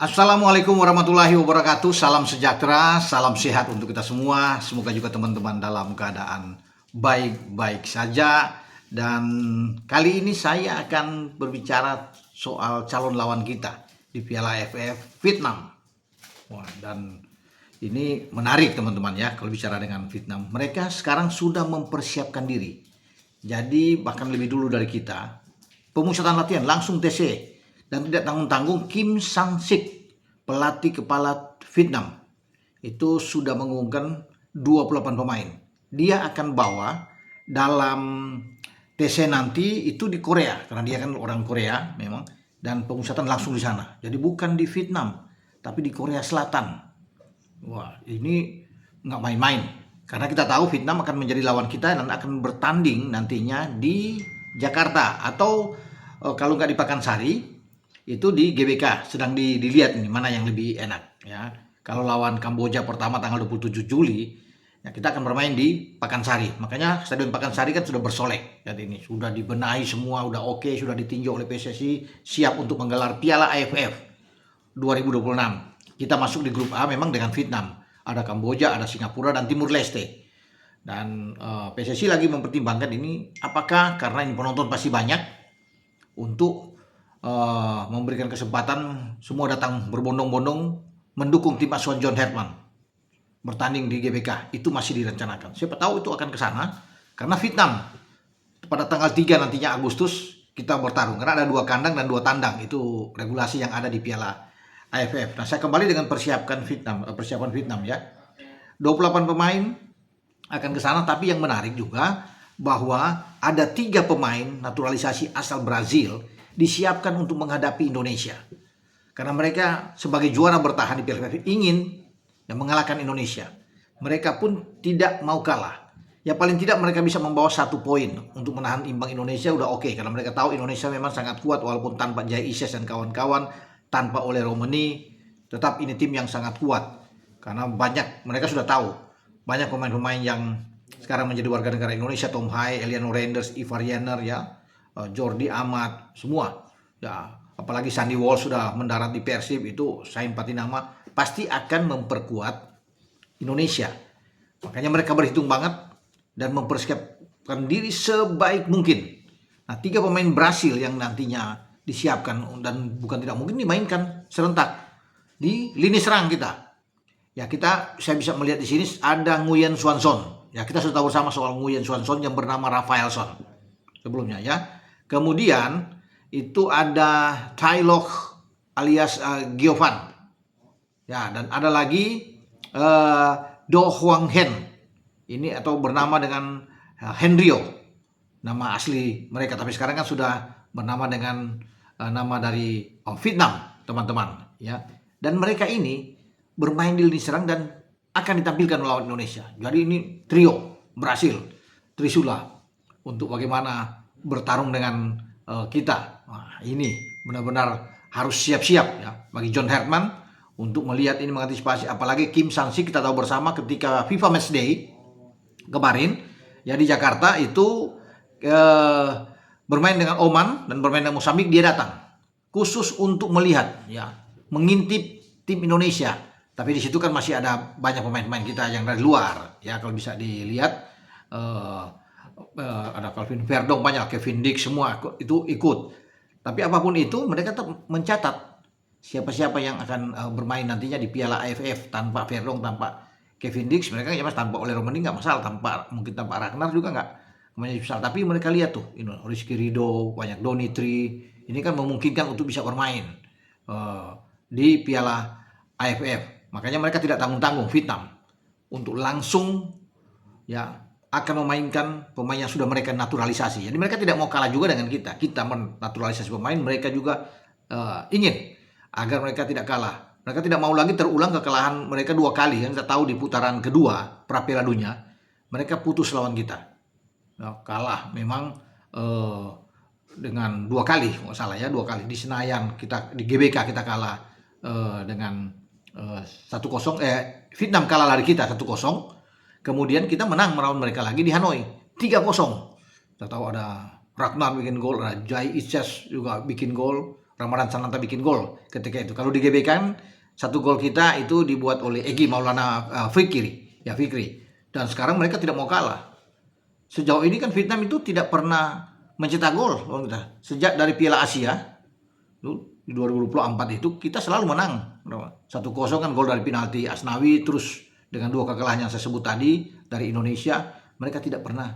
Assalamualaikum warahmatullahi wabarakatuh. Salam sejahtera, salam sehat untuk kita semua. Semoga juga teman-teman dalam keadaan baik-baik saja. Dan kali ini saya akan berbicara soal calon lawan kita di Piala AFF Vietnam. Wah, dan ini menarik teman-teman ya kalau bicara dengan Vietnam. Mereka sekarang sudah mempersiapkan diri. Jadi bahkan lebih dulu dari kita. Pemusatan latihan langsung TC. Dan tidak tanggung-tanggung, Kim Sang-sik, pelatih kepala Vietnam, itu sudah mengumumkan 28 pemain. Dia akan bawa dalam TC nanti itu di Korea, karena dia kan orang Korea memang, dan pemusatan langsung di sana. Jadi bukan di Vietnam, tapi di Korea Selatan. Wah, ini nggak main-main. Karena kita tahu Vietnam akan menjadi lawan kita dan akan bertanding nantinya di Jakarta. Atau kalau nggak di Pakansari, itu di GBK. Sedang dilihat ini mana yang lebih enak ya. Kalau lawan Kamboja pertama tanggal 27 Juli ya, kita akan bermain di Pakansari. Makanya Stadion Pakansari kan sudah bersolek. Jadi ini sudah dibenahi semua, udah oke, sudah ditinjau oleh PSSI, siap untuk menggelar Piala AFF 2026. Kita masuk di grup A memang dengan Vietnam. Ada Kamboja, ada Singapura dan Timur Leste. Dan PSSI lagi mempertimbangkan ini apakah karena ini penonton pasti banyak untuk memberikan kesempatan semua datang berbondong-bondong mendukung tim asuhan John Herman bertanding di GBK. Itu masih direncanakan. Siapa tahu itu akan ke sana karena Vietnam pada tanggal 3 nantinya Agustus kita bertarung karena ada 2 kandang dan 2 tandang. Itu regulasi yang ada di Piala AFF. Nah, saya kembali dengan persiapan Vietnam ya. 28 pemain akan ke sana, tapi yang menarik juga bahwa ada 3 pemain naturalisasi asal Brazil disiapkan untuk menghadapi Indonesia. Karena mereka sebagai juara bertahan di Piala AFF ingin mengalahkan Indonesia. Mereka pun tidak mau kalah. Ya paling tidak mereka bisa membawa 1 poin untuk menahan imbang Indonesia udah oke. Karena mereka tahu Indonesia memang sangat kuat walaupun tanpa Jai Ises dan kawan-kawan, tanpa Ole Romeni, tetap ini tim yang sangat kuat. Karena mereka sudah tahu banyak pemain-pemain yang sekarang menjadi warga negara Indonesia, Tom Hai, Eliano Renders, Ivar Jenner ya, Jordi Amat, semua ya, apalagi Sandy Walsh sudah mendarat di Persib, itu Sain Patinama pasti akan memperkuat Indonesia. Makanya mereka berhitung banget dan mempersiapkan diri sebaik mungkin. Nah, 3 pemain Brasil yang nantinya disiapkan dan bukan tidak mungkin dimainkan serentak di lini serang kita. Ya saya bisa melihat di sini ada Nguyen Xuan Son. Ya kita sudah tahu bersama soal Nguyen Xuan Son yang bernama Rafaelson sebelumnya ya. Kemudian itu ada Tai Loc alias Giovan. Ya, dan ada lagi Do Hwang Hen. Ini atau bernama dengan Henryo. Nama asli mereka, tapi sekarang kan sudah bernama dengan nama dari Vietnam, teman-teman, ya. Dan mereka ini bermain di lini serang dan akan ditampilkan melawan Indonesia. Jadi ini trio Brasil, Trisula untuk bagaimana bertarung dengan kita. Nah, ini benar-benar harus siap-siap ya bagi John Herman untuk melihat ini, mengantisipasi. Apalagi Kim Sang-sik kita tahu bersama ketika FIFA Matchday kemarin ya di Jakarta itu bermain dengan Oman dan bermain dengan Mozambik. Dia datang khusus untuk melihat ya, mengintip tim Indonesia. Tapi di situ kan masih ada banyak pemain-pemain kita yang dari luar ya, kalau bisa dilihat ada Calvin Verdong, banyak Kevin Dix, semua itu ikut. Tapi apapun itu mereka tetap mencatat siapa-siapa yang akan bermain nantinya di Piala AFF. Tanpa Verdong, tanpa Kevin Dix, mereka ya mas, tanpa Ole Romeni nggak masalah, mungkin tanpa Ragnar juga nggak masalah. Tapi mereka lihat tuh, Rizky Ridho, banyak Donitri, ini kan memungkinkan untuk bisa bermain di Piala AFF. Makanya mereka tidak tanggung-tanggung Vietnam untuk langsung ya akan memainkan pemain yang sudah mereka naturalisasi. Jadi mereka tidak mau kalah juga dengan kita. Kita menaturalisasi pemain, mereka juga ingin agar mereka tidak kalah. Mereka tidak mau lagi terulang kekalahan mereka 2 kali. Yang kita tahu di putaran kedua pra Piala Dunia, mereka putus lawan kita. Nah, kalah memang dengan 2 kali, nggak salah ya, 2 kali di Senayan, kita di GBK kita kalah dengan 1-0. Vietnam kalah dari kita 1-0. Kemudian kita menang melawan mereka lagi di Hanoi 3-0. Kita tahu ada Ragnar bikin gol, ada Jai Ises juga bikin gol, Ramadan Sananta bikin gol ketika itu. Kalau di GBK kan satu gol kita itu dibuat oleh Egy Maulana Fikri. Dan sekarang mereka tidak mau kalah. Sejauh ini kan Vietnam itu tidak pernah mencetak gol sejak dari Piala Asia di 2024 itu kita selalu menang. 1-0 kan gol dari penalti Asnawi, terus dengan 2 kekalahan yang saya sebut tadi dari Indonesia, mereka tidak pernah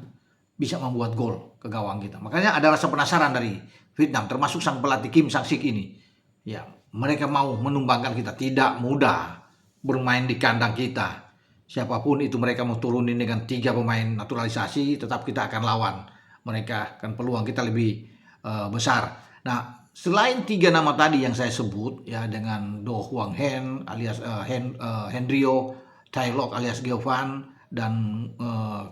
bisa membuat gol ke gawang kita. Makanya ada rasa penasaran dari Vietnam, termasuk sang pelatih Kim Sang-sik ini. Ya, mereka mau menumbangkan kita. Tidak mudah bermain di kandang kita. Siapapun itu mereka mau turunin dengan 3 pemain naturalisasi, tetap kita akan lawan. Mereka kan peluang kita lebih besar. Nah, selain 3 nama tadi yang saya sebut ya, dengan Do Hwang Hen alias Hendrio, Tai Lok alias Giovan, dan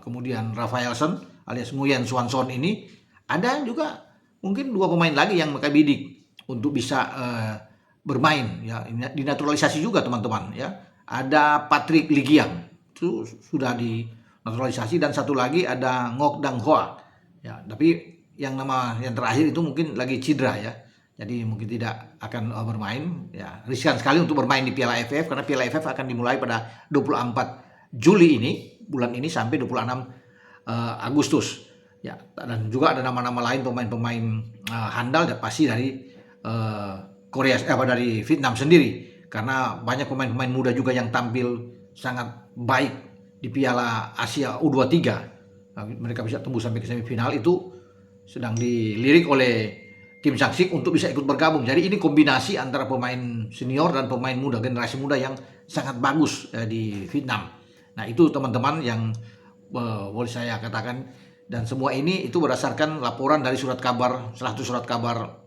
kemudian Rafaelson alias Nguyen Xuan Son ini, ada juga mungkin 2 pemain lagi yang mereka bidik untuk bisa bermain ya, dinaturalisasi juga teman-teman ya. Ada Patrick Ligiang itu sudah dinaturalisasi, dan satu lagi ada Ngoc Dang Hoa ya, tapi yang terakhir itu mungkin lagi cedera ya, jadi mungkin tidak akan bermain ya. Riskan sekali untuk bermain di Piala AFF karena Piala AFF akan dimulai pada 24 Juli ini, bulan ini, sampai 26 Agustus ya. Dan juga ada nama-nama lain pemain-pemain handal dan pasti dari dari Vietnam sendiri, karena banyak pemain-pemain muda juga yang tampil sangat baik di Piala Asia U23. Mereka bisa tembus sampai ke semifinal, itu sedang dilirik oleh Kim Sang-sik untuk bisa ikut bergabung. Jadi ini kombinasi antara pemain senior dan pemain muda, generasi muda yang sangat bagus di Vietnam. Nah, itu teman-teman yang boleh saya katakan, dan semua ini itu berdasarkan laporan dari salah satu surat kabar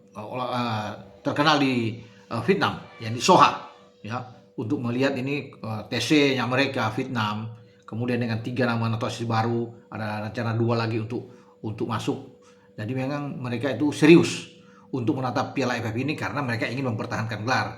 terkenal di Vietnam, yang di Soha ya, untuk melihat ini TC-nya mereka Vietnam, kemudian dengan 3 nama naturalisasi baru, ada rencana 2 lagi untuk masuk. Jadi memang mereka itu serius untuk menatap Piala AFF ini karena mereka ingin mempertahankan gelar.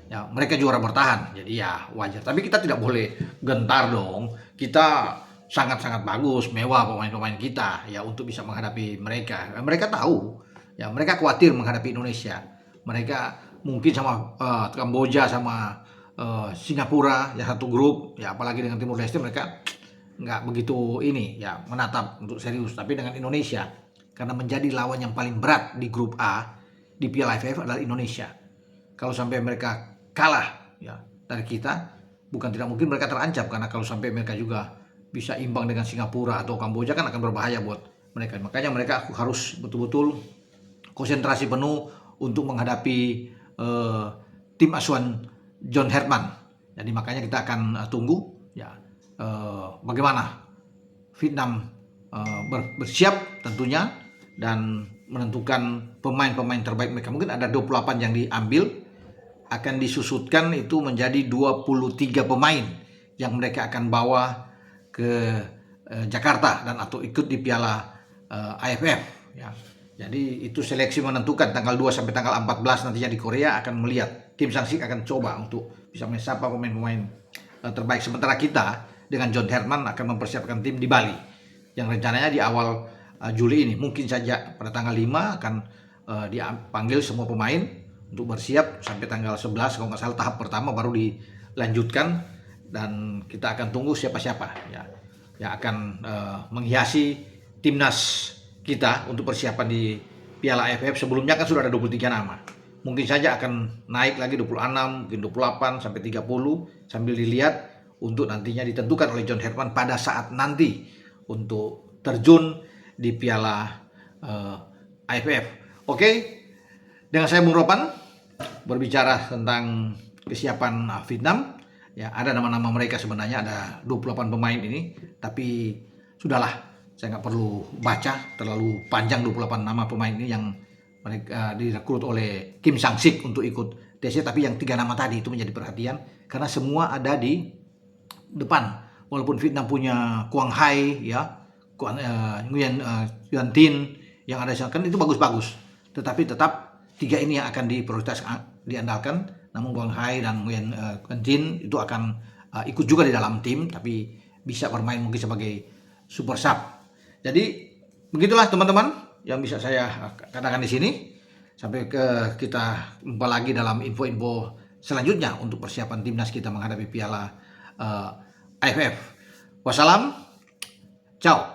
Ya, mereka juara bertahan, jadi ya wajar. Tapi kita tidak boleh gentar dong. Kita sangat-sangat bagus, mewah pemain-pemain kita ya untuk bisa menghadapi mereka. Mereka tahu, ya mereka khawatir menghadapi Indonesia. Mereka mungkin sama Kamboja sama Singapura ya satu grup ya, apalagi dengan Timur Leste mereka nggak begitu ini ya menatap untuk serius. Tapi dengan Indonesia, karena menjadi lawan yang paling berat di grup A di Piala AFF adalah Indonesia. Kalau sampai mereka kalah ya dari kita, bukan tidak mungkin mereka terancam, karena kalau sampai mereka juga bisa imbang dengan Singapura atau Kamboja kan akan berbahaya buat mereka. Makanya mereka harus betul-betul konsentrasi penuh untuk menghadapi tim asuhan John Herman. Jadi makanya kita akan tunggu ya bagaimana Vietnam bersiap tentunya dan menentukan pemain-pemain terbaik mereka. Mungkin ada 28 yang diambil, akan disusutkan itu menjadi 23 pemain yang mereka akan bawa ke Jakarta dan atau ikut di Piala AFF ya. Jadi itu seleksi menentukan tanggal 2 sampai tanggal 14 nantinya di Korea akan melihat. Kim Sang-sik akan coba untuk bisa mesapa pemain-pemain terbaik. Sementara kita dengan John Herman akan mempersiapkan tim di Bali yang rencananya di awal Juli ini. Mungkin saja pada tanggal 5 akan dipanggil semua pemain untuk bersiap sampai tanggal 11 kalau nggak salah tahap pertama baru dilanjutkan, dan kita akan tunggu siapa-siapa ya yang akan menghiasi timnas kita untuk persiapan di Piala AFF. Sebelumnya kan sudah ada 23 nama. Mungkin saja akan naik lagi 26, mungkin 28 sampai 30 sambil dilihat untuk nantinya ditentukan oleh John Herman pada saat nanti untuk terjun di Piala AFF. Oke, dengan saya Bung Ropan berbicara tentang kesiapan Vietnam. Ya, ada nama-nama mereka sebenarnya, ada 28 pemain ini, tapi sudahlah, saya nggak perlu baca terlalu panjang 28 nama pemain ini yang mereka direkrut oleh Kim Sang-sik untuk ikut TC. Tapi yang 3 nama tadi itu menjadi perhatian karena semua ada di depan. Walaupun Vietnam punya Quang Hai ya, Nguyen Xuan Tin yang ada kan itu bagus-bagus, tetapi tetap 3 ini yang akan diandalkan. Namun Quang Hai dan Nguyen Xuan Tin itu akan ikut juga di dalam tim, tapi bisa bermain mungkin sebagai super sub. Jadi begitulah teman-teman yang bisa saya katakan di sini. Sampai kita jumpa lagi dalam info-info selanjutnya untuk persiapan timnas kita menghadapi Piala AFF. Wassalam, ciao.